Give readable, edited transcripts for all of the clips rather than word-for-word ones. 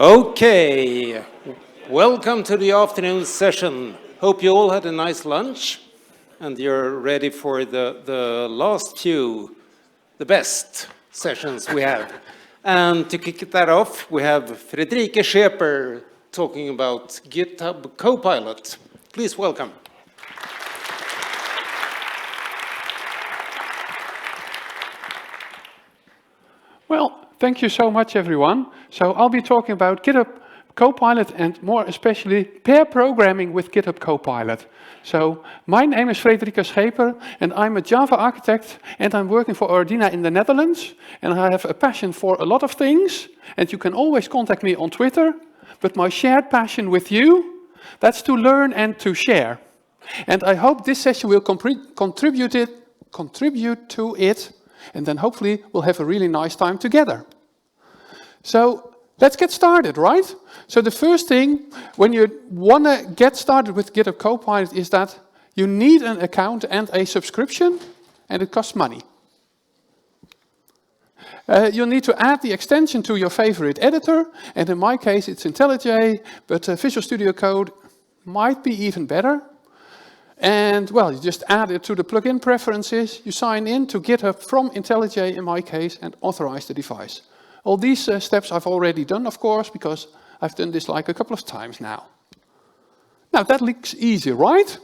Okay, welcome to the afternoon session. Hope you all had a nice lunch and you're ready for the last few, the best sessions we have. And to kick that off, we have Frederieke Scheper talking about GitHub Copilot. Please welcome. Well, thank you so much, everyone. So I'll be talking about GitHub Copilot and more especially pair programming with GitHub Copilot. So my name is Frederieke Scheper and I'm a Java architect and I'm working for Ordina in the Netherlands. And I have a passion for a lot of things and you can always contact me on Twitter. But my shared passion with you, that's to learn and to share. And I hope this session will contribute to it. And then hopefully we'll have a really nice time together. So let's get started, right? So the first thing when you want to get started with GitHub Copilot is that you need an account and a subscription, and it costs money. You'll need to add the extension to your favorite editor, and in my case it's IntelliJ, but Visual Studio Code might be even better. And, well, you just add it to the plugin preferences, you sign in to GitHub from IntelliJ in my case, and authorize the device. All these steps I've already done, of course, because I've done this like a couple of times now. Now, that looks easy, right?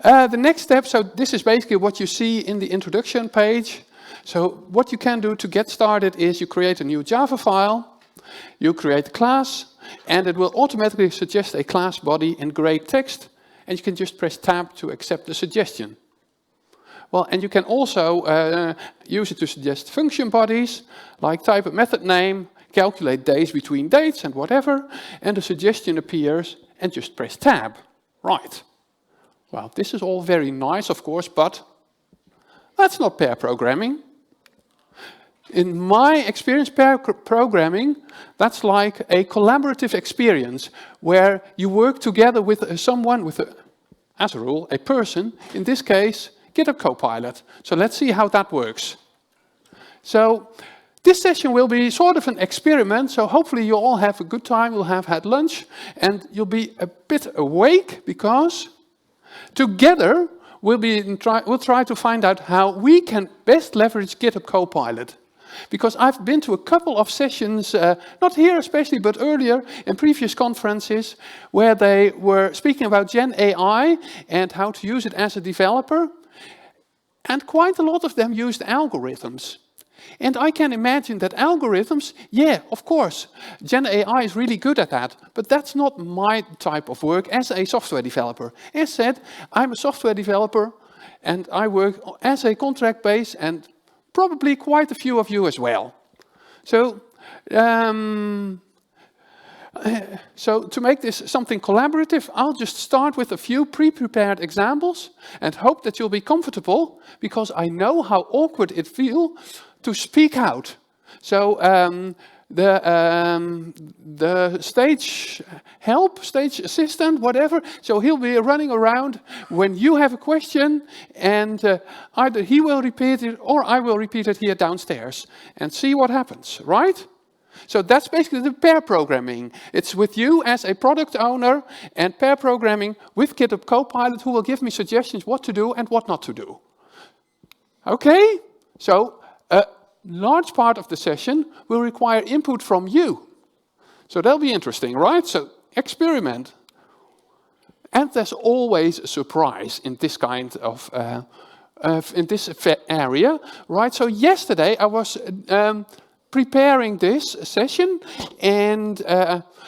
The next step, so this is basically what you see in the introduction page. So what you can do to get started is you create a new Java file, you create a class, and it will automatically suggest a class body in gray text, and you can just press tab to accept the suggestion. Well, and you can also use it to suggest function bodies, like type a method name, calculate days between dates and whatever, and the suggestion appears, and just press tab. Right. Well, this is all very nice, of course, but that's not pair programming. In my experience, pair programming, that's like a collaborative experience where you work together with someone, as a rule, a person, in this case, GitHub Copilot. So let's see how that works. So this session will be sort of an experiment, so hopefully you all have a good time, you'll have had lunch, and you'll be a bit awake, because together we'll try to find out how we can best leverage GitHub Copilot. Because I've been to a couple of sessions, not here especially, but earlier in previous conferences, where they were speaking about Gen AI and how to use it as a developer. And quite a lot of them used algorithms. And I can imagine that algorithms, yeah, of course, Gen AI is really good at that, but that's not my type of work as a software developer. As said, I'm a software developer, and I work as a contract base, and probably quite a few of you as well. So, so to make this something collaborative, I'll just start with a few pre-prepared examples and hope that you'll be comfortable, because I know how awkward it feels to speak out. So the stage help, stage assistant, whatever, so he'll be running around when you have a question, and either he will repeat it or I will repeat it here downstairs and see what happens, right? So that's basically the pair programming. It's with you as a product owner, and pair programming with GitHub Copilot, who will give me suggestions what to do and what not to do. Okay, so a large part of the session will require input from you. So that'll be interesting, right? So experiment. And there's always a surprise in this kind of, in this area, right? So yesterday I was preparing this session, and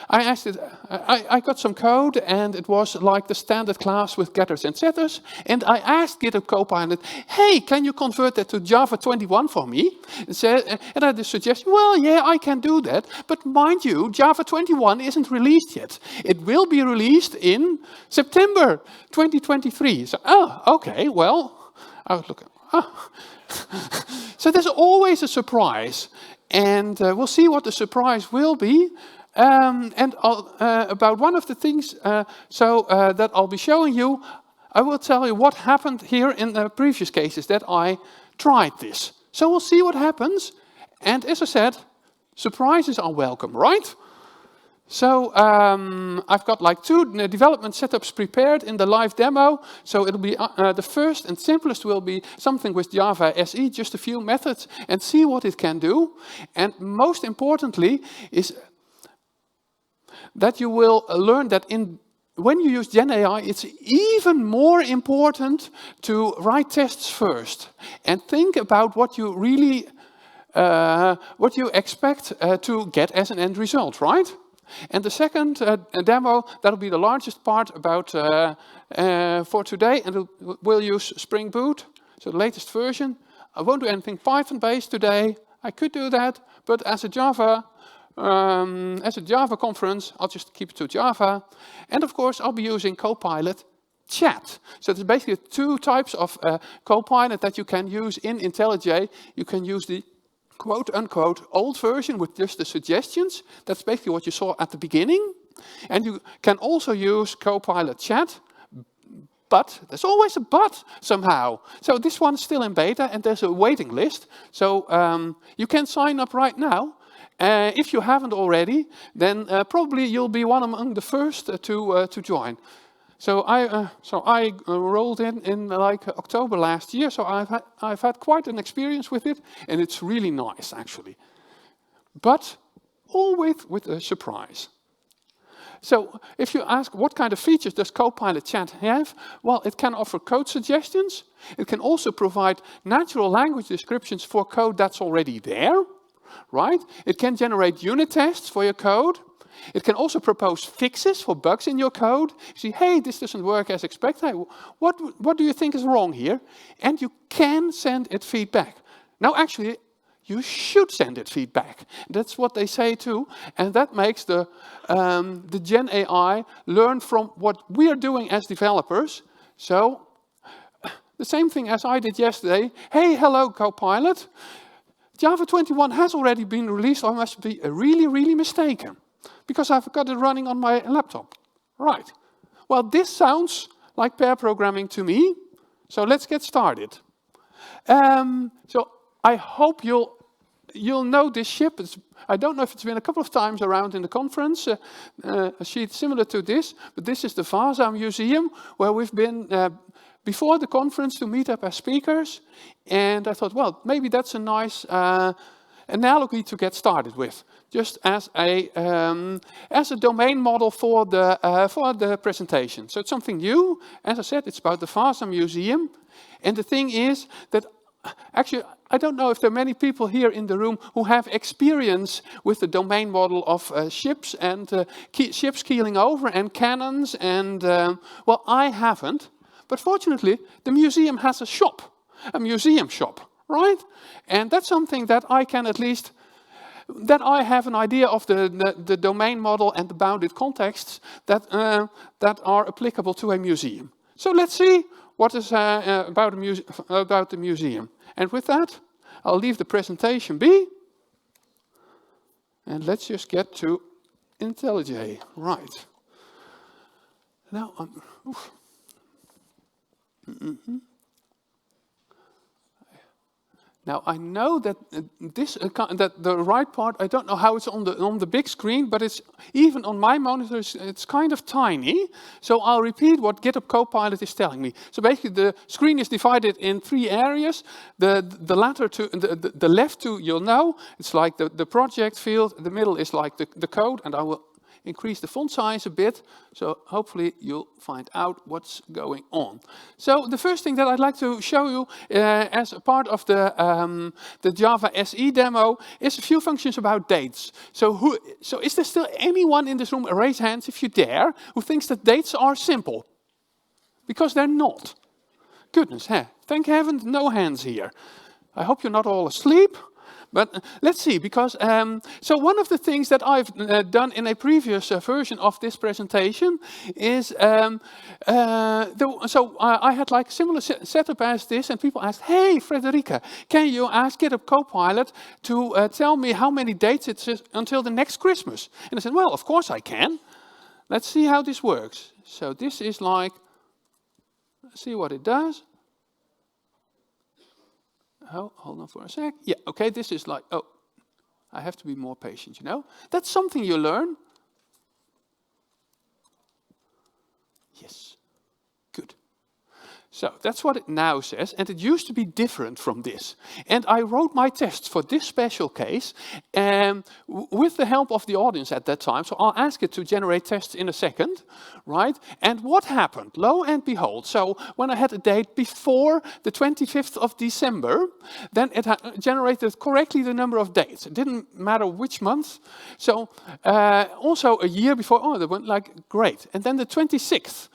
I got some code, and it was like the standard class with getters and setters, and I asked GitHub Copilot, hey, can you convert that to Java 21 for me? And I had the suggestion, well, yeah, I can do that, but mind you, Java 21 isn't released yet. It will be released in September 2023. So, oh, okay, well, I was looking, oh. So there's always a surprise. And we'll see what the surprise will be. And about one of the things that I'll be showing you, I will tell you what happened here in the previous cases that I tried this. So we'll see what happens. And as I said, surprises are welcome, right? So I've got like 2 development setups prepared in the live demo. So it'll be the first and simplest will be something with Java SE, just a few methods, and see what it can do. And most importantly is that you will learn that when you use Gen AI, it's even more important to write tests first and think about what you really what you expect to get as an end result, right? And the second demo, that'll be the largest part about for today, and we'll use Spring Boot, so the latest version. I won't do anything Python-based today. I could do that, but as a Java conference, I'll just keep it to Java. And of course, I'll be using Copilot Chat. So there's basically 2 types of Copilot that you can use in IntelliJ. You can use the quote-unquote old version with just the suggestions. That's basically what you saw at the beginning. And you can also use Copilot Chat, but there's always a but somehow. So this one's still in beta, and there's a waiting list. So you can sign up right now. If you haven't already, then probably you'll be one among the first to join. So I rolled in like October last year, so I've had quite an experience with it, and it's really nice actually. But always with a surprise. So if you ask what kind of features does Copilot Chat have, well, it can offer code suggestions. It can also provide natural language descriptions for code that's already there, right? It can generate unit tests for your code. It can also propose fixes for bugs in your code. You see, hey, this doesn't work as expected. What do you think is wrong here? And you can send it feedback. Now, actually, you should send it feedback. That's what they say too. And that makes the Gen AI learn from what we are doing as developers. So, the same thing as I did yesterday. Hey, hello, Copilot. Java 21 has already been released. I must be really, really mistaken, because I've got it running on my laptop. Right. Well, this sounds like pair programming to me. So let's get started. So I hope you'll know this ship. I don't know if it's been a couple of times around in the conference, a sheet similar to this, but this is the Vasa Museum, where we've been before the conference to meet up as speakers. And I thought, well, maybe that's a nice analogy to get started with, just as a domain model for the presentation. So it's something new. As I said, it's about the Vasa Museum. And the thing is that actually, I don't know if there are many people here in the room who have experience with the domain model of ships and ships keeling over and cannons. And well, I haven't. But fortunately, the museum has a museum shop, right? And that's something that I can at least, that I have an idea of the domain model and the bounded contexts that are applicable to a museum. So let's see what is about the museum. And with that, I'll leave the presentation be. And let's just get to IntelliJ. Right. Now, Now I know that that the right part, I don't know how it's on the big screen, but it's even on my monitor it's kind of tiny. So I'll repeat what GitHub Copilot is telling me. So basically the screen is divided in 3 areas. The latter two, the left two, you'll know, it's like the project field. The middle is like the code, and I will increase the font size a bit, so hopefully you'll find out what's going on. So the first thing that I'd like to show you as a part of the Java SE demo is a few functions about dates. So is there still anyone in this room, raise hands if you dare, who thinks that dates are simple? Because they're not. Goodness, thank heaven, no hands here. I hope you're not all asleep. But let's see, because so one of the things that I've done in a previous version of this presentation is, I had like a similar setup as this, and people asked, hey, Frederieke, can you ask GitHub Copilot to tell me how many dates it is until the next Christmas? And I said, well, of course I can. Let's see how this works. So this is like, let's see what it does. Oh, hold on for a sec. Yeah, okay, this is like, oh, I have to be more patient, you know. That's something you learn. Yes. Good. So that's what it now says, and it used to be different from this. And I wrote my tests for this special case with the help of the audience at that time. So I'll ask it to generate tests in a second, right? And what happened? Lo and behold, so when I had a date before the 25th of December, then it generated correctly the number of dates. It didn't matter which month. So also a year before, oh, they went like, great. And then the 26th.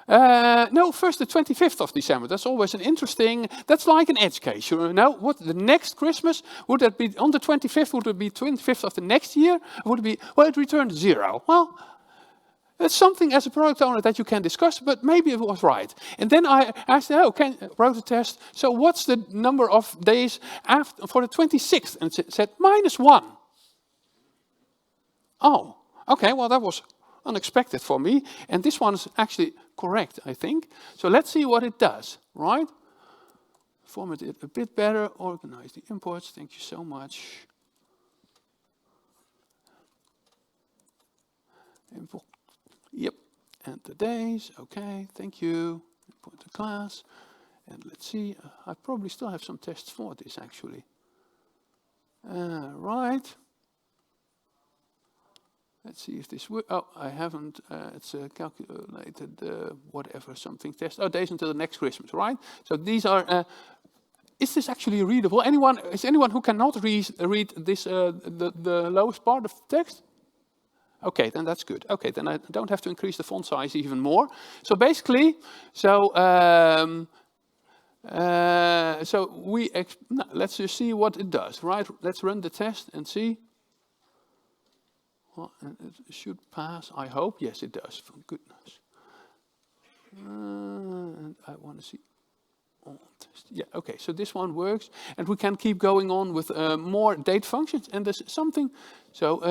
No, first the 25th of December. That's always an interesting, that's like an edge case. You know, what the next Christmas, would that be on the 25th? Would it be 25th of the next year? Would it be, well, it returned 0. Well, it's something as a product owner that you can discuss, but maybe it was right. And then I asked, wrote a test. So what's the number of days after for the 26th? And it said -1. Oh, okay, well, that was unexpected for me. And this one is actually correct, I think. So let's see what it does, right? Format it a bit better, organize the imports. Thank you so much. Import. Yep, and the days, okay, thank you. Import the class. And let's see, I probably still have some tests for this actually. Right. Let's see if this works. Oh, I haven't. It's calculated whatever something test. Oh, days until the next Christmas, right? So these are. Is this actually readable? Anyone? Is anyone who cannot read this? The lowest part of the text? Okay, then that's good. Okay, then I don't have to increase the font size even more. So basically, let's just see what it does, right? Let's run the test and see. Well, it should pass, I hope. Yes, it does, for goodness. And I want to see all tests. Yeah, okay, so this one works. And we can keep going on with more date functions. And there's something, so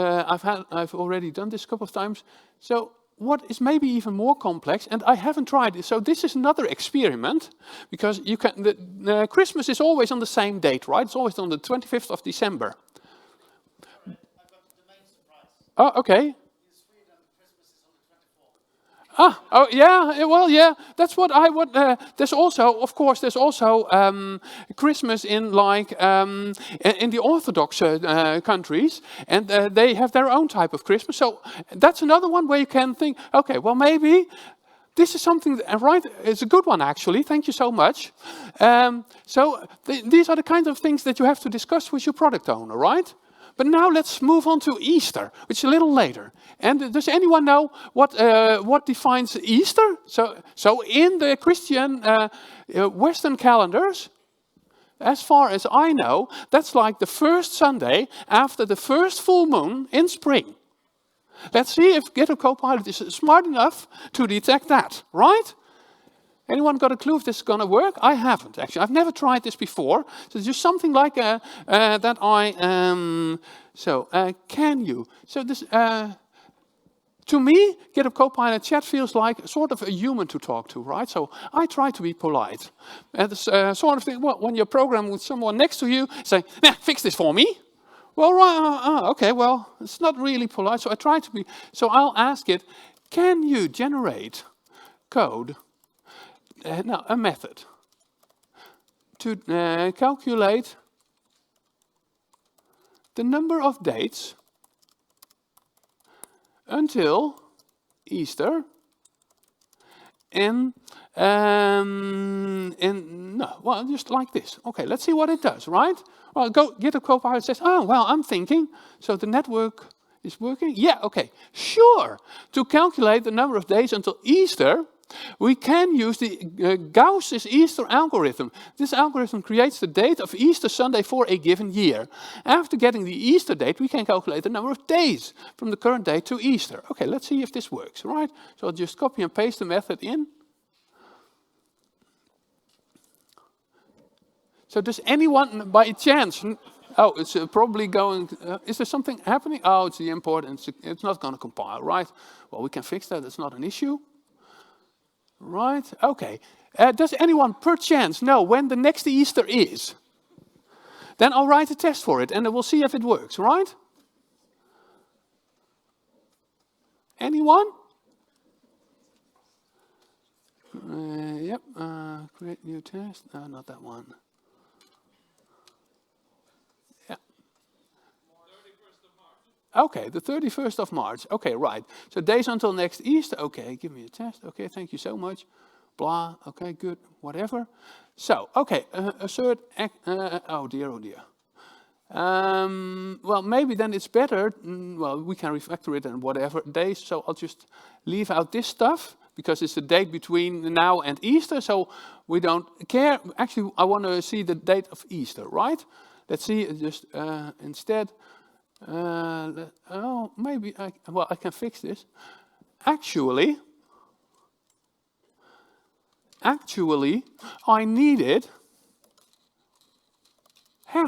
I've already done this a couple of times. So what is maybe even more complex, and I haven't tried it. So this is another experiment, because you can, Christmas is always on the same date, right? It's always on the 25th of December. Oh, okay. Ah, oh yeah. Well, yeah. That's what I would. There's also, of course, Christmas in like in the Orthodox countries, and they have their own type of Christmas. So that's another one where you can think, okay, well maybe this is something. Right, it's a good one actually. Thank you so much. These are the kind of things that you have to discuss with your product owner, right? But now let's move on to Easter, which is a little later. And does anyone know what defines Easter? So in the Christian Western calendars, as far as I know, that's like the first Sunday after the first full moon in spring. Let's see if GitHub Copilot is smart enough to detect that, right? Anyone got a clue if this is going to work? I haven't, actually. I've never tried this before. So it's just something like that I... can you? So this... to me, GitHub Copilot chat feels like sort of a human to talk to, right? So I try to be polite. And it's sort of thing, well, when you're programming with someone next to you, say, nah, fix this for me. Well, right, okay, well, it's not really polite. So I try to be... So I'll ask it, can you generate code... a method to calculate the number of dates until Easter just like this. Okay, let's see what it does, right? Well, GitHub Copilot says, oh, well, I'm thinking, so the network is working? Yeah, okay, sure. To calculate the number of days until Easter, we can use the Gauss's Easter algorithm. This algorithm creates the date of Easter Sunday for a given year. After getting the Easter date, we can calculate the number of days from the current date to Easter. Okay, let's see if this works, right? So I'll just copy and paste the method in. So does anyone, by chance... Oh, it's probably going... is there something happening? Oh, it's the import, and it's not going to compile, right? Well, we can fix that. It's not an issue. Right, okay. Does anyone per chance know when the next Easter is? Then I'll write a test for it and we'll see if it works, right? Anyone? Yep, create new test. No, not that one. Yeah. Okay, the 31st of March. Okay, right. So days until next Easter. Okay, give me a test. Okay, thank you so much. Blah. Okay, good. Whatever. So, okay, assert. Oh dear, oh dear. Well, maybe then it's better. Well, we can refactor it and whatever days. So I'll just leave out this stuff because it's the date between now and Easter. So we don't care. Actually, I want to see the date of Easter, right? Let's see. Just instead. Oh, maybe I can fix this. Actually, I needed.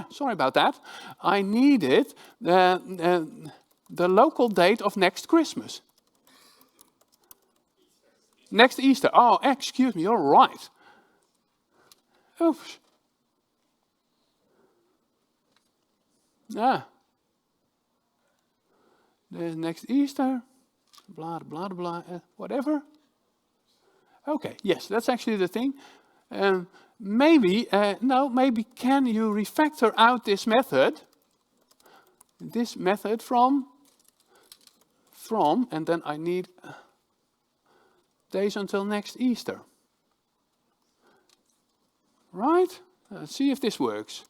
Sorry about that. I needed the local date of next Christmas. Next Easter. Oh, excuse me. You're right. Oops. There's next Easter. Blah, blah, blah, whatever. Okay, yes, that's actually the thing. Maybe, maybe can you refactor out this method from, and then I need days until next Easter. Right? Let's see if this works.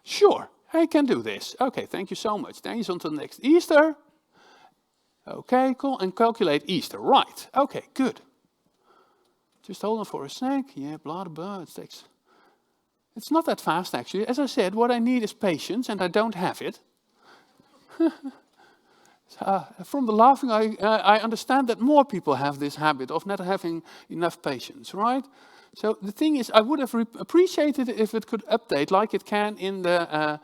Sure, I can do this. Okay, thank you so much. Days until next Easter. Okay, cool, and calculate Easter. Right, okay, good. Just hold on for a sec. Yeah, blah, blah, it takes... It's not that fast, actually. As I said, what I need is patience, and I don't have it. From the laughing, I understand that more people have this habit of not having enough patience, right? So the thing is, I would have appreciated it if it could update like it can in the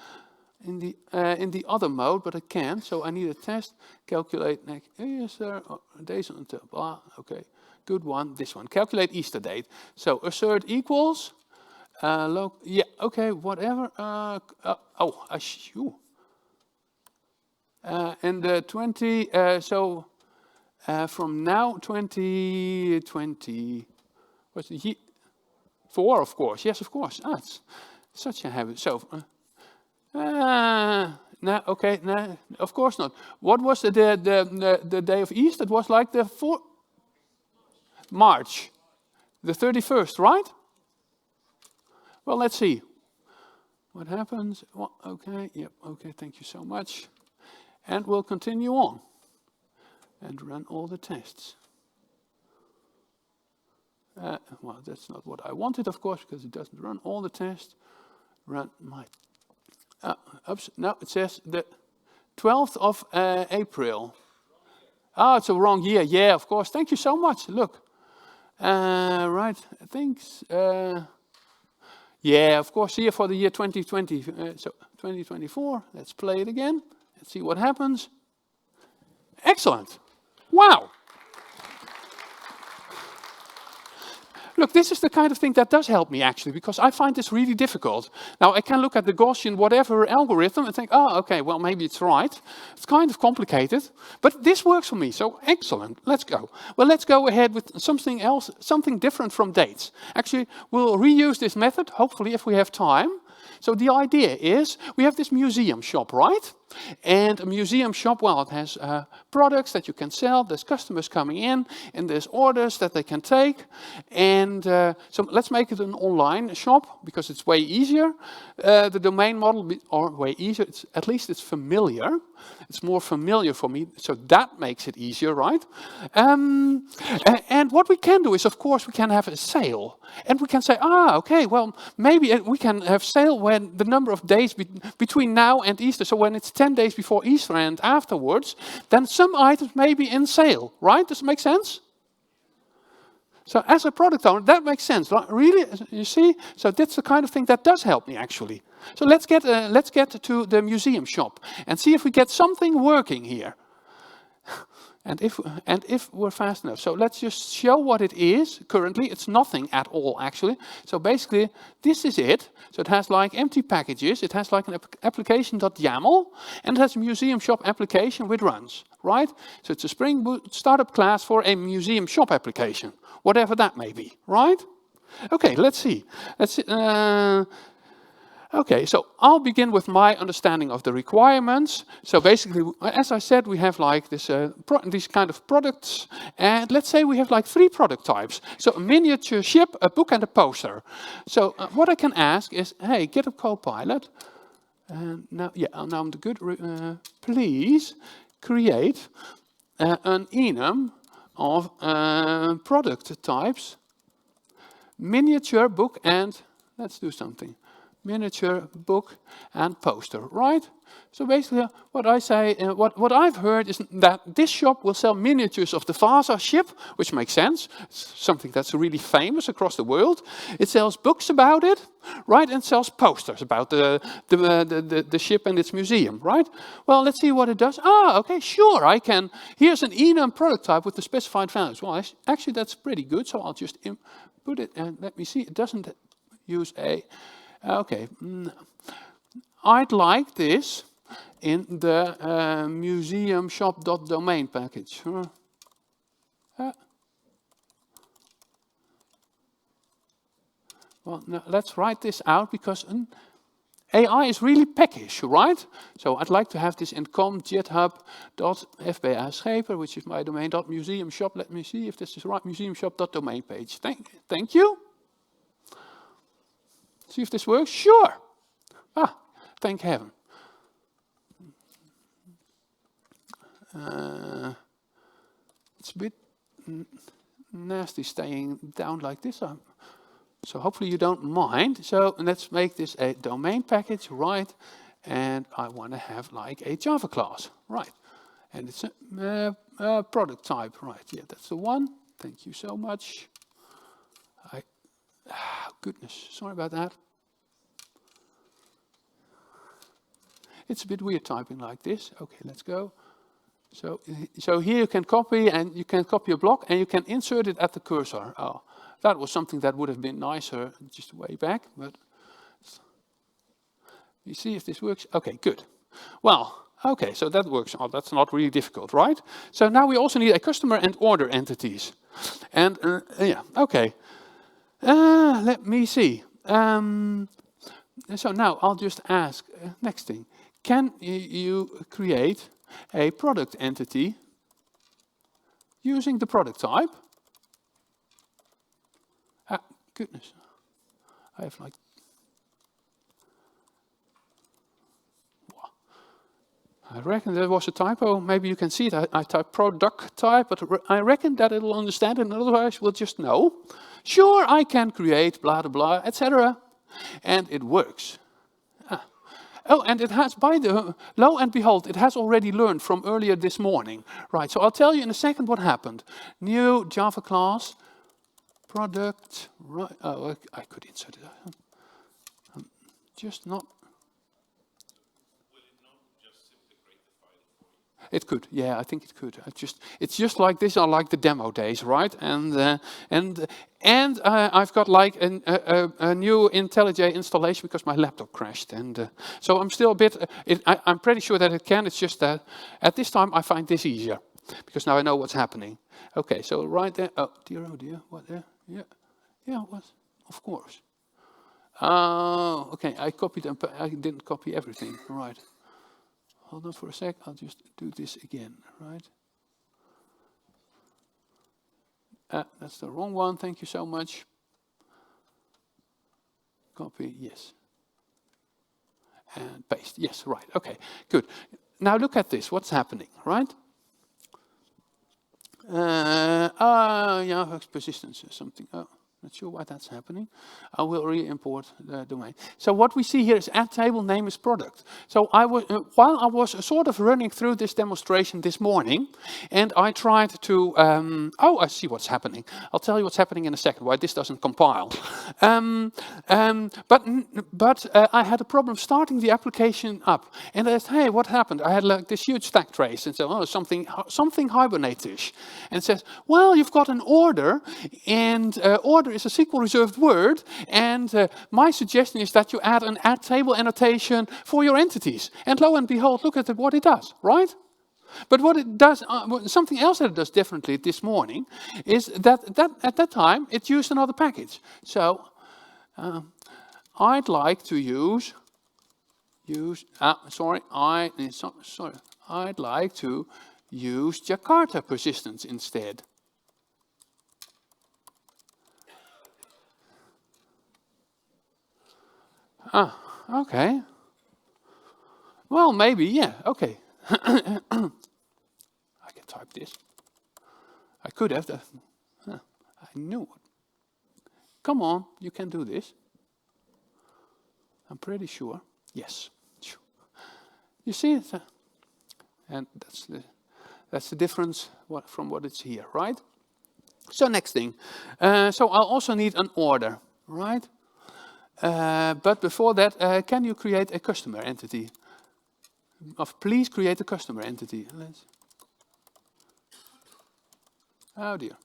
other mode, but it can't. So I need a test. Calculate next Easter days until blah. Okay, good one. This one. Calculate Easter date. So assert equals. Yeah. Okay. Whatever. And the 20. From now 2020. What's the year? 4, of course. Yes, of course. It's such a habit. So. No, okay, no, of course not. What was the day of Easter? It was like the 4th March, the 31st, right? Well, let's see. What happens? Well, okay, yep, okay, thank you so much. And we'll continue on and run all the tests. Well, that's not what I wanted, of course, because it doesn't run all the tests. Run my... Oops, no, it says the 12th of April. Oh, it's a wrong year. Yeah, of course. Thank you so much. Look. Right, thanks. Yeah, of course, here for the year 2020. So 2024, let's play it again. Let's see what happens. Excellent. Wow. Look, this is the kind of thing that does help me, actually, because I find this really difficult. Now, I can look at the Gaussian whatever algorithm and think, oh, okay, well, maybe it's right. It's kind of complicated, but this works for me, so excellent. Let's go. Well, let's go ahead with something else, something different from dates. Actually, we'll reuse this method, hopefully, if we have time. So the idea is, we have this museum shop, right? And a museum shop, well, it has products that you can sell, there's customers coming in, and there's orders that they can take. And so let's make it an online shop, because it's way easier. The domain model, or way easier, at least it's familiar. It's more familiar for me, so that makes it easier, right? And what we can do is, of course, we can have a sale. And we can say, okay, well, maybe we can have sale when the number of days between now and Easter, so when it's 10 days before Easter and afterwards, then some items may be in sale, right? Does it make sense? So as a product owner, that makes sense. Really, you see? So that's the kind of thing that does help me, actually. So let's get to the museum shop and see if we get something working here. And if we're fast enough. So let's just show what it is. Currently, it's nothing at all, actually. So basically, this is it. So it has like empty packages. It has like an application.yaml. And it has a museum shop application which runs, right? So it's a Spring Boot startup class for a museum shop application, whatever that may be, right? Okay, let's see. Okay, so I'll begin with my understanding of the requirements. So basically, as I said, we have like this, these kind of products. And let's say we have like 3 product types. So a miniature ship, a book, and a poster. So what I can ask is, hey, GitHub Copilot. Now I'm the good. Please create an enum of product types, miniature, book, and let's do something. Miniature, book, and poster, right? So basically, what I say, what I've heard is that this shop will sell miniatures of the Vasa ship, which makes sense. It's something that's really famous across the world. It sells books about it, right? And sells posters about the ship and its museum, right? Well, let's see what it does. Ah, okay, sure, I can. Here's an enum product type with the specified values. Well, actually, that's pretty good. So I'll just input it and let me see. It doesn't use a. Okay, I'd like this in the museum shop.domain package. Well, no, let's write this out because AI is really peckish, right? So I'd like to have this in com github.fba Scheper, which is my domain, .museum shop. Let me see if this is right, museum shop.domain page. Thank you. See if this works? Sure. Ah, thank heaven. It's a bit nasty staying down like this. So hopefully you don't mind. So let's make this a domain package, right? And I want to have like a Java class, right? And it's a product type, right? Yeah, that's the one. Thank you so much. Goodness, sorry about that. It's a bit weird typing like this. Okay, let's go. So here you can copy, and you can copy a block, and you can insert it at the cursor. Oh, that was something that would have been nicer just way back, but you see if this works. Okay, good. Well, okay, so that works. Oh, that's not really difficult, right? So now we also need a customer and order entities. And yeah, okay. Let me see. So now I'll just ask, next thing. Can you create a product entity using the product type? Ah, goodness. I have like... I reckon there was a typo. Maybe you can see it. I typed product type, but I reckon that it'll understand it, and otherwise we'll just know. Sure, I can create blah, blah, blah, etc. And it works. Oh, and it has, lo and behold, it has already learned from earlier this morning. Right, so I'll tell you in a second what happened. New Java class, product, right, oh, I could insert it. Just not. Will it not just simply create the file for you? It could, yeah, I think it could. It's just like this are like the demo days, right? And I've got like a new IntelliJ installation because my laptop crashed, and so I'm still a bit. I'm pretty sure that it can. It's just that at this time I find this easier because now I know what's happening. Okay, so right there. Oh dear, what there? Yeah, what? Of course. Oh, okay. I copied and I didn't copy everything. Right. Hold on for a sec. I'll just do this again. Right. That's the wrong one. Thank you so much. Copy, yes. And paste, yes, right. Okay, good. Now look at this. What's happening, right? Yeah, persistence or something. Oh, Not sure why that's happening. I will re-import the domain. So what we see here is add table name is product. So I was, while I was sort of running through this demonstration this morning, and I tried to, oh, I see what's happening. I'll tell you what's happening in a second, why this doesn't compile. But I had a problem starting the application up. And I said, hey, what happened? I had like this huge stack trace, and said, oh, something Hibernate-ish. And it says, well, you've got an order, and order is a SQL reserved word, and my suggestion is that you add an add table annotation for your entities. And lo and behold, look at what it does, right? But what it does, something else that it does differently this morning, is that at that time it used another package. So I'd like to I'd like to use Jakarta persistence instead. Okay. Well, maybe, yeah, okay. I can type this. I could have. I knew it. Come on, you can do this. I'm pretty sure. Yes. You see it? And that's the difference from what it's here, right? So next thing. So I'll also need an order, right? But before that, can you create a customer entity? Please create a customer entity. Oh dear.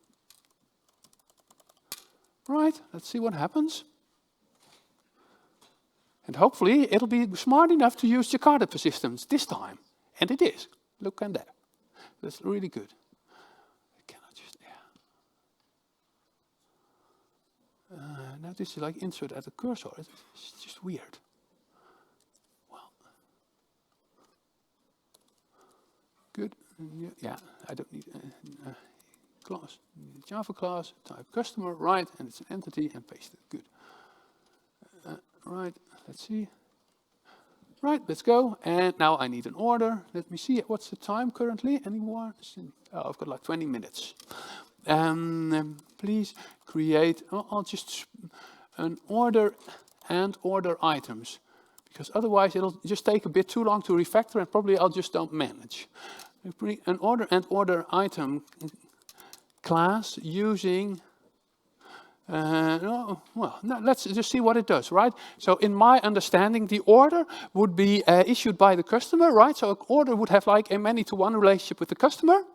Right, let's see what happens. And hopefully it'll be smart enough to use Jakarta persistence this time. And it is. Look at that. That's really good. I cannot just, now this is like insert at the cursor. It's just weird. Well, good. Yeah, I don't need class. Java class, type customer, right, and it's an entity, and paste it. Good. Right, let's see. Right, let's go. And now I need an order. Let me see, what's the time currently? Anyone? Oh, I've got like 20 minutes. Please create, I'll just, an order and order items. Because otherwise it'll just take a bit too long to refactor and probably I'll just don't manage. An order and order item class using, let's just see what it does, right? So in my understanding, the order would be issued by the customer, right? So an order would have like a many-to-one relationship with the customer.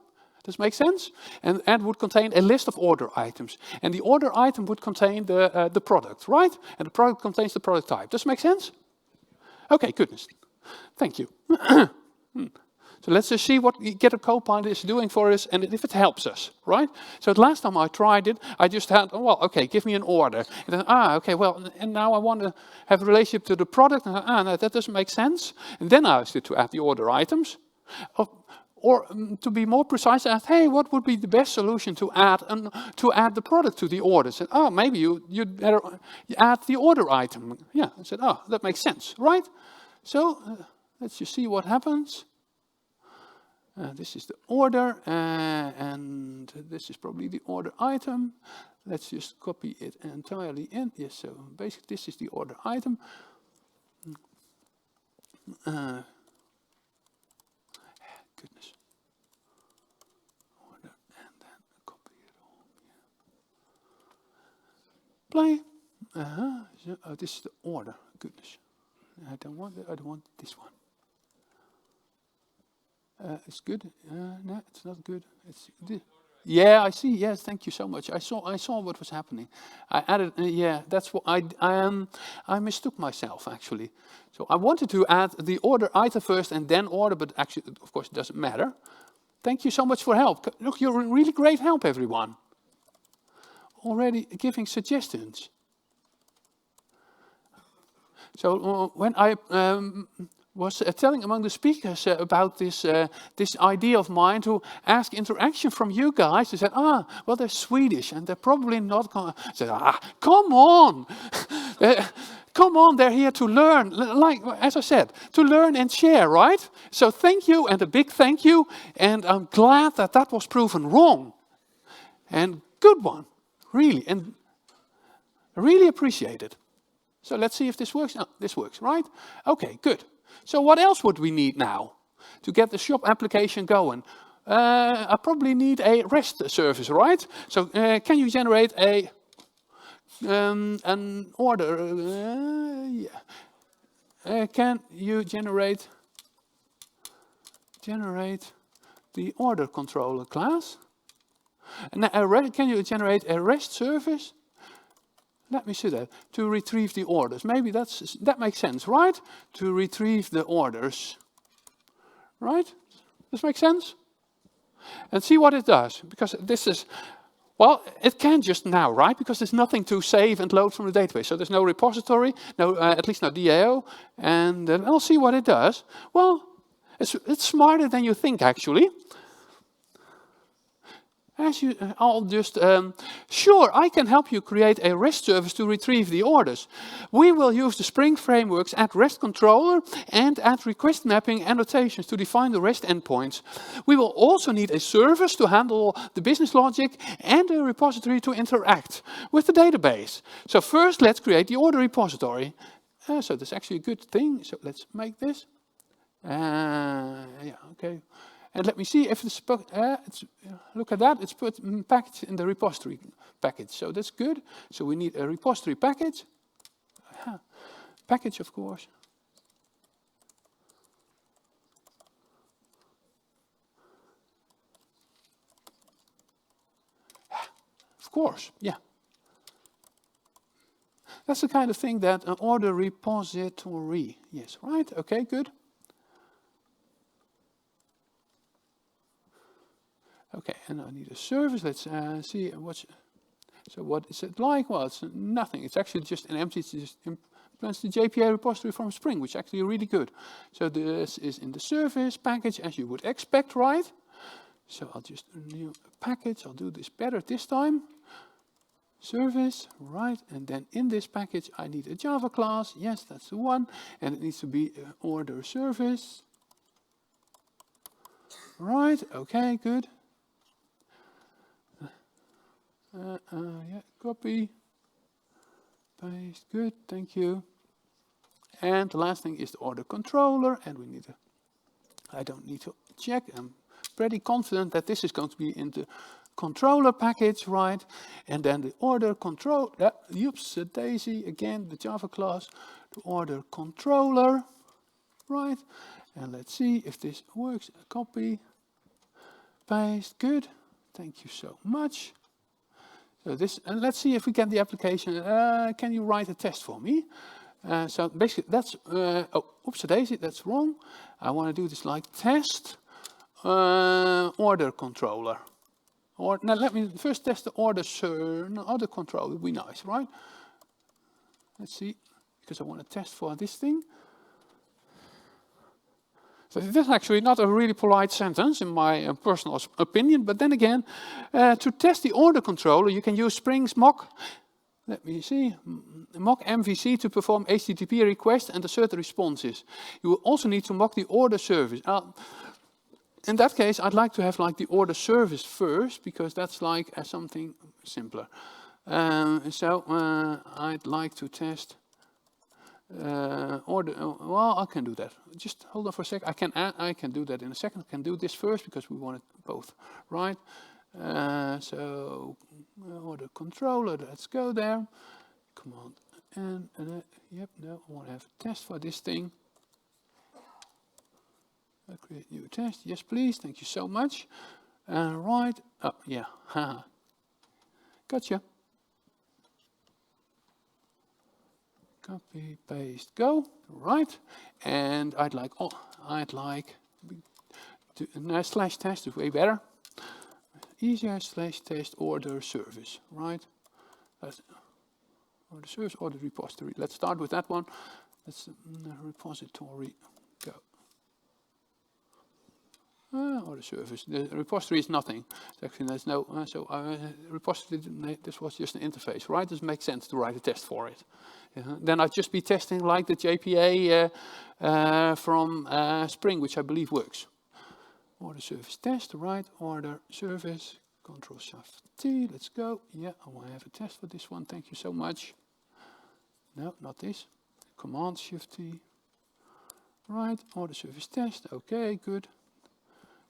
Does make sense? And would contain a list of order items. And the order item would contain the product, right? And the product contains the product type. Does make sense? Okay, goodness. Thank you. So let's just see what GitHub Copilot is doing for us and if it helps us, right? So the last time I tried it, I just had, well, okay, give me an order. And then, okay, well, and now I want to have a relationship to the product. And, no, that doesn't make sense. And then I asked it to add the order items. Or to be more precise, I asked, hey, what would be the best solution to add the product to the order? I said, oh, maybe you'd better add the order item. Yeah, I said, oh, that makes sense, right? So let's just see what happens. This is the order, and this is probably the order item. Let's just copy it entirely in. Yes, so basically this is the order item. Goodness. Order, and then copy it all. Play. So, this is the order. Goodness. I don't want this one. It's good. No, it's not good. It's yeah, I see. Yes, thank you so much. I saw what was happening. I added. Yeah, that's what I mistook myself actually. So I wanted to add the order item first and then order, but actually, of course, it doesn't matter. Thank you so much for help. Look, you're really great help, everyone. Already giving suggestions. So when I was telling among the speakers about this idea of mine to ask interaction from you guys. They said, well, they're Swedish and they're probably not going to... I said, come on! Come on, they're here to learn. Like, as I said, to learn and share, right? So thank you, and a big thank you. And I'm glad that was proven wrong. And good one, really. And I really appreciate it. So let's see if this works. Oh, this works, right? Okay, good. So what else would we need now to get the shop application going? I probably need a REST service, right? So can you generate an order? Can you generate the order controller class? And can you generate a REST service? Let me see that. To retrieve the orders. Maybe that makes sense, right? To retrieve the orders. Right? This makes sense? And see what it does. Because this is, well, it can just now, right? Because there's nothing to save and load from the database. So there's no repository, no, at least no DAO. And then I'll see what it does. Well, it's smarter than you think, actually. I'll just, sure, I can help you create a REST service to retrieve the orders. We will use the Spring frameworks at REST controller and at request mapping annotations to define the REST endpoints. We will also need a service to handle the business logic and a repository to interact with the database. So first, let's create the order repository. So that's actually a good thing. So let's make this. Yeah, okay. And let me see if it's look at that, it's packaged in the repository package. So that's good. So we need a repository package. Package, of course. Of course, yeah. That's the kind of thing that an order repository, yes, right? Okay, good. Okay, and I need a service. Let's see so what is it like? Well, it's nothing. It's actually just an empty. It just implements the JPA repository from Spring, which is actually really good. So this is in the service package, as you would expect, right? So I'll just new package. I'll do this better this time. Service, right? And then in this package, I need a Java class. Yes, that's the one. And it needs to be an order service. Right? Okay, good. Yeah, copy, paste, good, thank you. And the last thing is the order controller, and we need I don't need to check, I'm pretty confident that this is going to be in the controller package, right? And then the order control, oops, daisy, again, the Java class, the order controller, right? And let's see if this works, copy, paste, good, thank you so much. So this, and let's see if we get the application. Can you write a test for me? So basically, that's, oh, oops, daisy, that's wrong. I want to do this like test order controller. Or now let me first test the order controller. Would be nice, right? Let's see, because I want to test for this thing. So this is actually not a really polite sentence in my personal opinion, but then again, to test the order controller, you can use Spring's mock, let me see, mock MVC to perform HTTP requests and assert the responses. You will also need to mock the order service. In that case, I'd like to have like the order service first, because that's like something simpler. So I'd like to test order. Well, I can do that. Just hold on for a sec. I can do that in a second. I can do this first because we want it both, right? So order controller. Let's go there. Command and yep. No, I want to have a test for this thing. I create new test. Yes, please. Thank you so much. Right. Oh, yeah. Gotcha. Copy, paste, go. Right. And I'd like to slash test is way better. Easier slash test order service. Right. That's order service, order repository. Let's start with that one. Let's repository go. Order service. The repository is nothing. Actually, there's no. Repository. This was just an interface, right? Does it make sense to write a test for it? Then I'd just be testing like the JPA from Spring, which I believe works. Order service test, right? Order service. Control Shift T. Let's go. Yeah, I want to have a test for this one. Thank you so much. No, not this. Command Shift T. Right, order service test. Okay, good.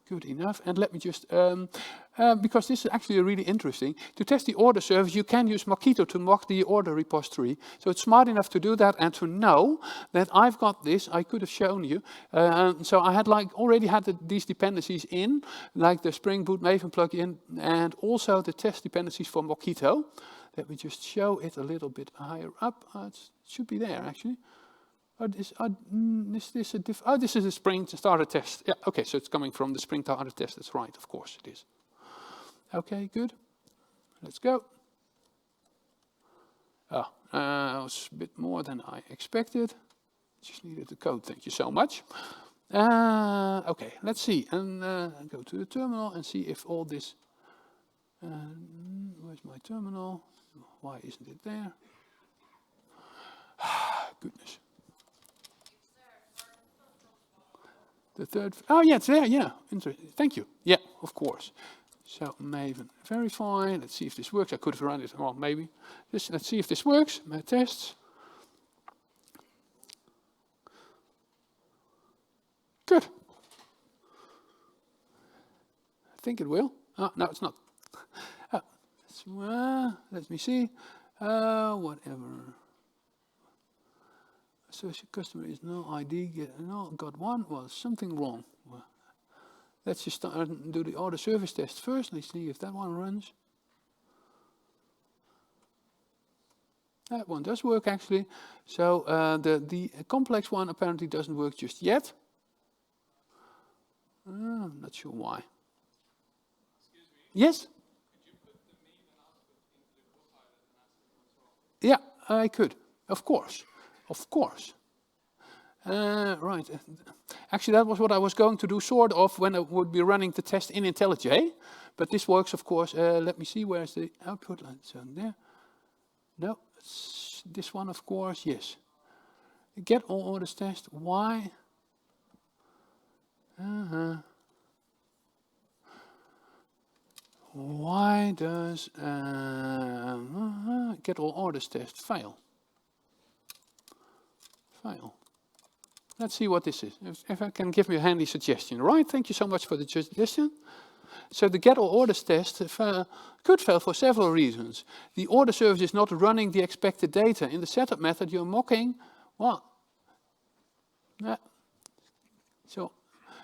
Good enough. And let me just, because this is actually really interesting, to test the order service, you can use Mockito to mock the order repository. So it's smart enough to do that and to know that I've got this. I could have shown you. So I had already had these dependencies in, like the Spring Boot Maven plugin, and also the test dependencies for Mockito. Let me just show it a little bit higher up. It should be there actually. This is a Spring starter test. Yeah, okay, so it's coming from the Spring starter test. That's right, of course it is. Okay, good. Let's go. That was a bit more than I expected. Just needed the code. Thank you so much. Okay, let's see. And go to the terminal and see if all this. Where's my terminal? Why isn't it there? Goodness. The third, oh yeah, it's there, yeah, interesting, thank you. Yeah, of course. So Maven verify, let's see if this works. I could have run it, well maybe. Let's see if this works, my tests. Good. I think it will. Oh, no, it's not. Let me see, whatever. Associate customer is no ID, got one, well, something wrong. Well, let's just start and do the order service test first. Let's see if that one runs. That one does work actually. So the complex one apparently doesn't work just yet. I'm not sure why. Excuse me. Yes? Could you put the name and output into the Copilot and ask them what's wrong? Yeah, I could, of course. Of course. Right. Actually, that was what I was going to do, sort of, when I would be running the test in IntelliJ. But this works, of course. Let me see, where's the output? So there. No, it's this one, of course, yes. Get all orders test. Why? Why does get all orders test fail? Let's see what this is. If I can give me a handy suggestion, right? Thank you so much for the suggestion. So the get all orders test could fail for several reasons. The order service is not running the expected data. In the setup method, you're mocking what? Yeah. So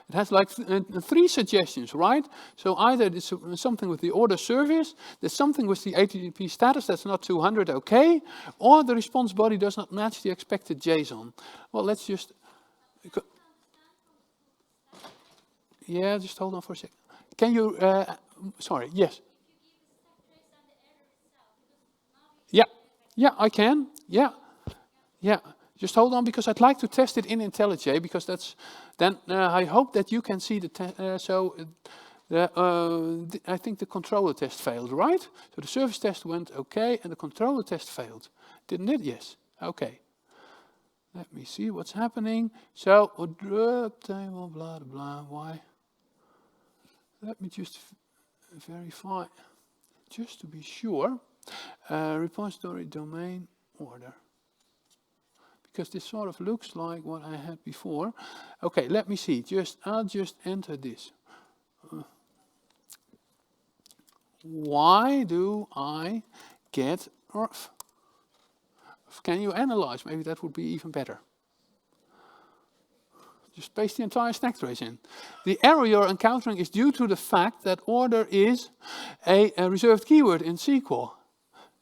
it has like 3 suggestions, right? So either it's something with the order service, there's something with the HTTP status that's not 200 okay, or the response body does not match the expected JSON. Well, let's just... Yeah, just hold on for a second. Can you... sorry, yes. Yeah, I can. Yeah. Just hold on, because I'd like to test it in IntelliJ, because that's then I hope that you can see the I think the controller test failed, right? So the service test went okay, and the controller test failed, didn't it? Yes. Okay. Let me see what's happening. So table blah blah. Why? Let me just verify, just to be sure. Repository domain order. Because this sort of looks like what I had before. Okay, let me see. I'll just enter this. Why do I get RF? Can you analyze? Maybe that would be even better. Just paste the entire stack trace in. The error you're encountering is due to the fact that order is a reserved keyword in SQL.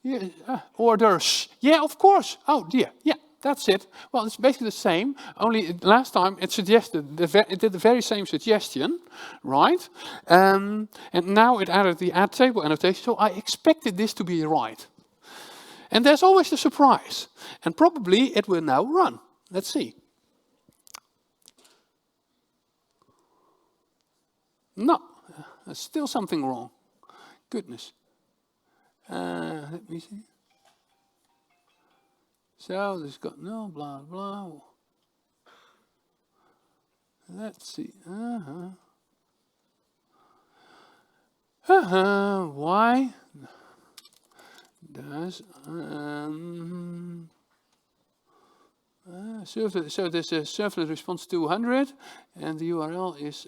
Yeah, orders. Yeah, of course. Oh dear. Yeah. That's it. Well, it's basically the same, only last time it suggested, it did the very same suggestion, right? And now it added the add table annotation, so I expected this to be right. And there's always the surprise. And probably it will now run. Let's see. No, there's still something wrong. Goodness. Let me see. So this got no blah blah. Let's see. Why does So there's a servlet response 200, and the URL is...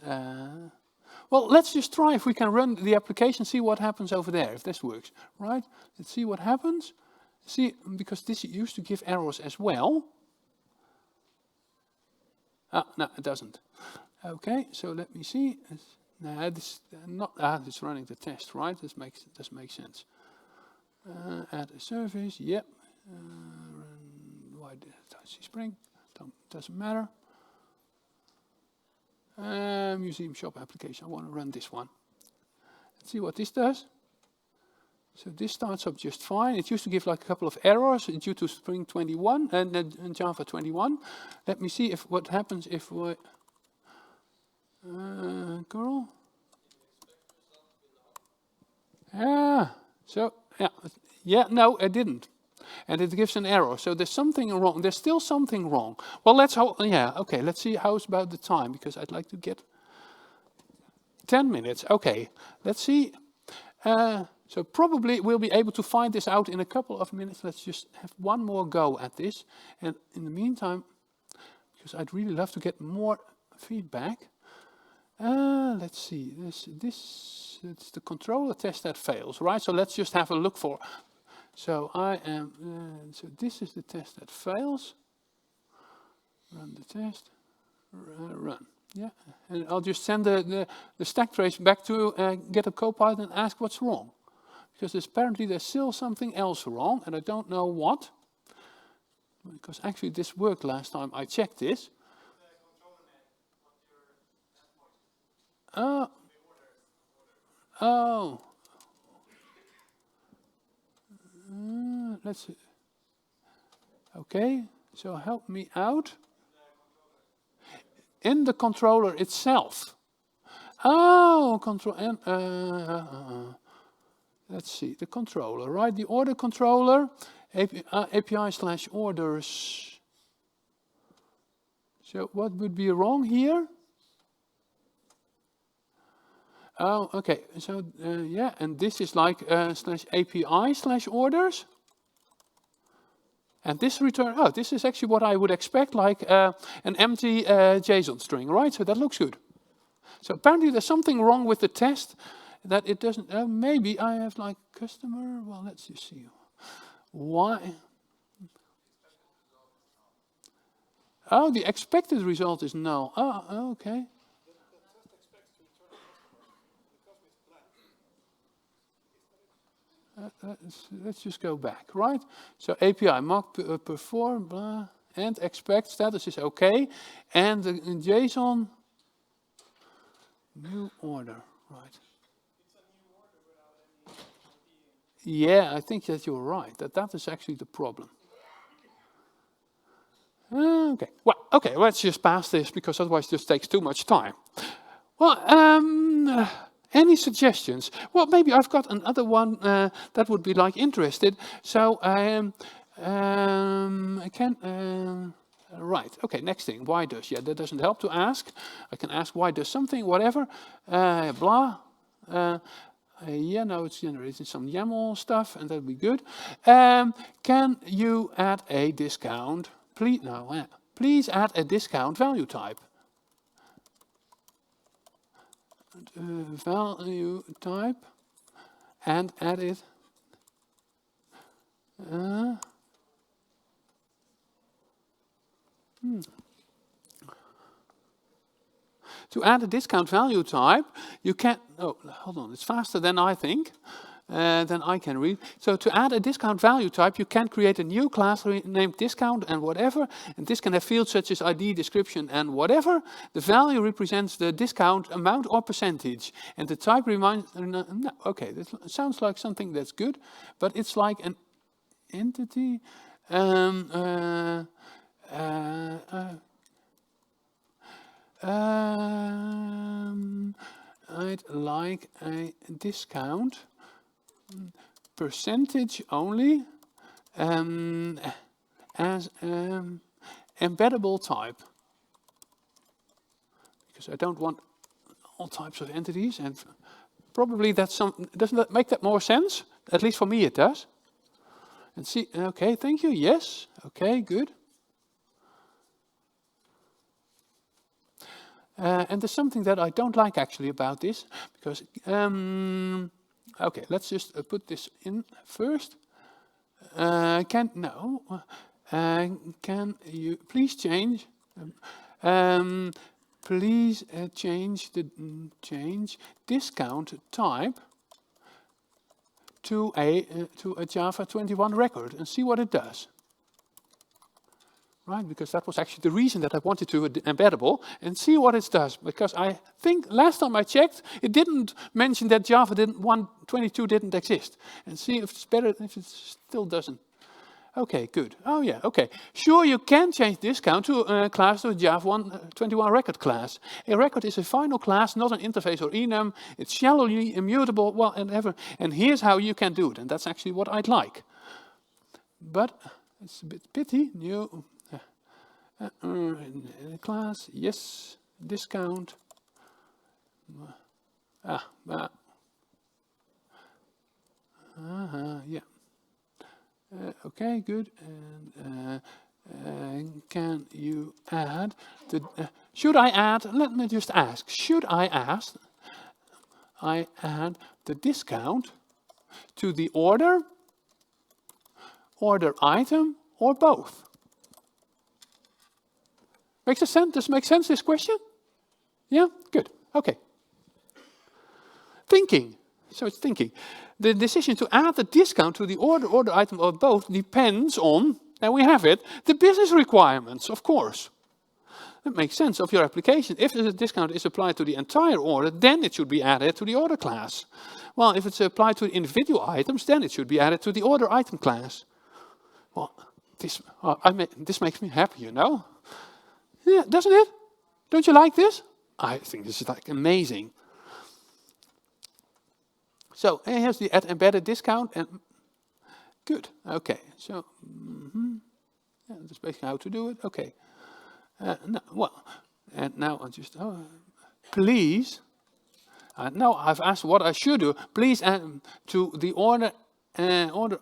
well, let's just try if we can run the application, see what happens over there, if this works, right? Let's see what happens. See, because this used to give errors as well. Ah, no, it doesn't. Okay, so let me see. No, this not. It's running the test, right? This makes sense. Add a service. Yep. Why did I see Spring? Doesn't matter. Museum shop application. I want to run this one. Let's see what this does. So this starts up just fine. It used to give like a couple of errors due to Spring 21 and Java 21. Let me see if what happens if we... girl. Yeah, no, it didn't. And it gives an error. So there's something wrong. There's still something wrong. Well, let's let's see how's about the time, because I'd like to get 10 minutes. Okay, let's see. So probably we'll be able to find this out in a couple of minutes. Let's just have one more go at this. And in the meantime, because I'd really love to get more feedback. Let's see, it's the controller test that fails, right? So let's just have a look for. So so this is the test that fails. Run the test, run, yeah. And I'll just send the stack trace back to GitHub Copilot and ask what's wrong. Because apparently there's still something else wrong, and I don't know what. Because actually this worked last time I checked this. Let's see. Okay, so help me out. In the controller itself. Oh, control. Let's see, the controller, right? The order controller, API/orders. So what would be wrong here? Oh, okay. So yeah, and this is like /API/orders. And this return, oh, this is actually what I would expect, like an empty JSON string, right? So that looks good. So apparently there's something wrong with the test that it doesn't, maybe I have like customer, well, let's just see. Why? Oh, the expected result is no. Oh, okay. Let's just go back, right? So API mock perform, blah, and expect status is okay. And the JSON, new order, right? Yeah, I think that you're right, that is actually the problem. Okay, well, okay, let's just pass this because otherwise this takes too much time. Well, any suggestions? Well, maybe I've got another one that would be like interested. So I can, right, okay, next thing, why does? Yeah, that doesn't help to ask. I can ask why does something, whatever, blah. Yeah, now it's generating some YAML stuff, and that'll be good. Can you add a discount? Please, no, please add a discount value type. Value type, and add it. To add a discount value type, you can, oh, hold on, it's faster than I think, than I can read. So to add a discount value type, you can create a new class named discount and whatever, and this can have fields such as ID, description, and whatever. The value represents the discount amount or percentage, and the type reminds, no, okay, that sounds like something that's good, but it's like an entity, I'd like a discount percentage only as embeddable type, because I don't want all types of entities, and probably that's doesn't that make that more sense? At least for me it does. And see, okay, thank you, yes, okay, good. And there's something that I don't like actually about this, because, okay, let's just put this in first. Can you please change, please change discount type to a Java 21 record and see what it does. Right, because that was actually the reason that I wanted to embeddable and see what it does. Because I think last time I checked, it didn't mention that Java 1.22 didn't exist. And see if it's better, if it still doesn't. Okay, good. Oh yeah, okay. Sure, you can change discount to a class to a Java 1.21 record class. A record is a final class, not an interface or enum. It's shallowly immutable. Well, and here's how you can do it. And that's actually what I'd like. But it's a bit pity. New class, yes, discount. Yeah. Okay, good. And can you add the? Should I add? Let me just ask. Should I add the discount to the order item, or both? Makes sense? Does it make sense, this question? Yeah? Good. Okay. Thinking. So it's thinking. The decision to add the discount to the order item or both depends on, and we have it, the business requirements, of course. That makes sense of your application. If the discount is applied to the entire order, then it should be added to the order class. Well, if it's applied to individual items, then it should be added to the order item class. Well, this makes me happy, you know? Yeah, doesn't it? Don't you like this? I think this is like amazing. So here's the embedded discount, and good. Okay, so yeah, that's basically how to do it. Okay. No, well, and now I'll just please. Now I've asked what I should do. Please add to the order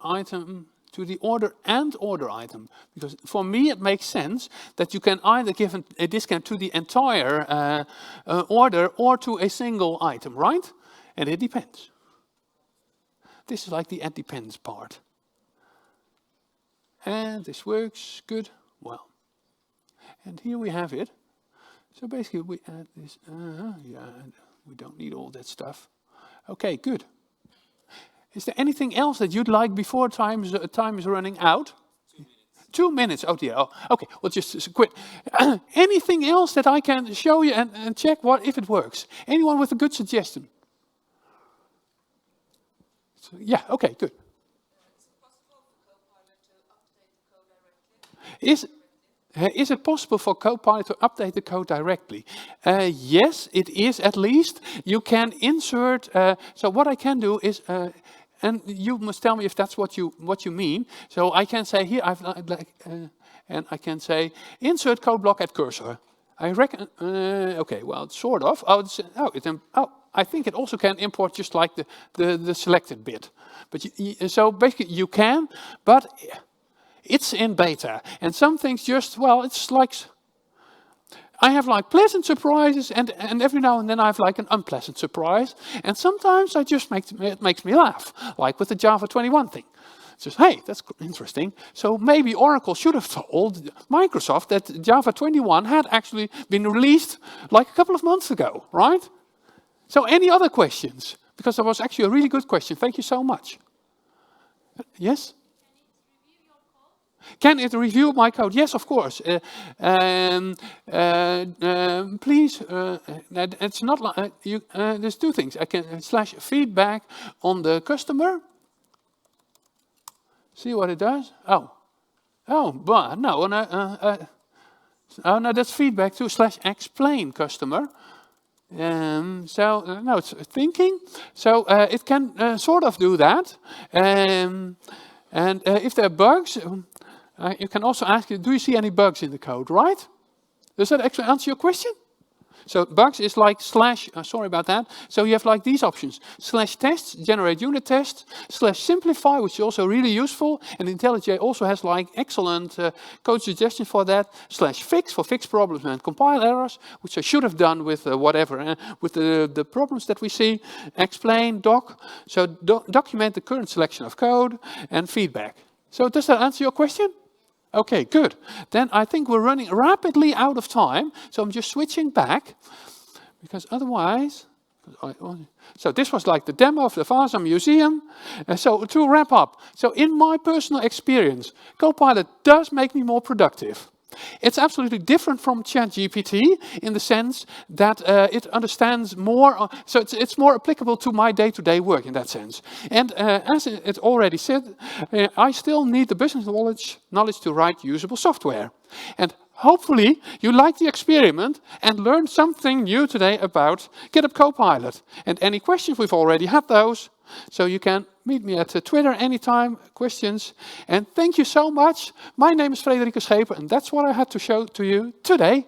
item. To the order and order item, because for me it makes sense that you can either give a discount to the entire order or to a single item, right? And it depends. This is like the "it depends" part. And this works good. Well, and here we have it. So basically we add this. Yeah, and we don't need all that stuff. Okay, good. Is there anything else that you'd like before time is running out? 2 minutes. Oh dear. Oh, okay. Well, just quit. Anything else that I can show you and check if it works? Anyone with a good suggestion? So, yeah. Okay. Good. Is it possible for Copilot to update the code directly? Yes, it is. At least you can insert. So what I can do is. And you must tell me if that's what you mean. So I can say here, and I can say insert code block at cursor. I reckon. Okay, well, sort of. I think it also can import just like the selected bit. But so basically you can, but it's in beta, and some things just it's like. I have like pleasant surprises, and every now and then I have like an unpleasant surprise. And sometimes it makes me laugh, like with the Java 21 thing. It's just, hey, that's interesting. So maybe Oracle should have told Microsoft that Java 21 had actually been released like a couple of months ago, right? So any other questions? Because that was actually a really good question. Thank you so much. Yes? Can it review my code? Yes, of course. Please, it's not like there's two things. I can slash feedback on the customer. See what it does. But no, no, that's feedback to slash explain customer. So no, it's thinking. So it can sort of do that. And if there are bugs. You can also ask, do you see any bugs in the code, right? Does that actually answer your question? So bugs is like slash, sorry about that. So you have like these options. /tests, generate unit tests. /simplify, which is also really useful. And IntelliJ also has like excellent code suggestions for that. /fix for fix problems and compile errors, which I should have done with whatever, with the problems that we see. Explain, doc. So document the current selection of code and feedback. So does that answer your question? Okay, good. Then I think we're running rapidly out of time, so I'm just switching back, because otherwise... So this was like the demo of the Vasa Museum. So to wrap up, so in my personal experience, Copilot does make me more productive. It's absolutely different from ChatGPT in the sense that it understands more, so it's more applicable to my day-to-day work in that sense. And as it already said, I still need the business knowledge to write usable software. And hopefully you liked the experiment and learned something new today about GitHub Copilot. And any questions, we've already had those. So you can meet me at Twitter anytime, questions. And thank you so much. My name is Frederieke Scheper, and that's what I had to show to you today.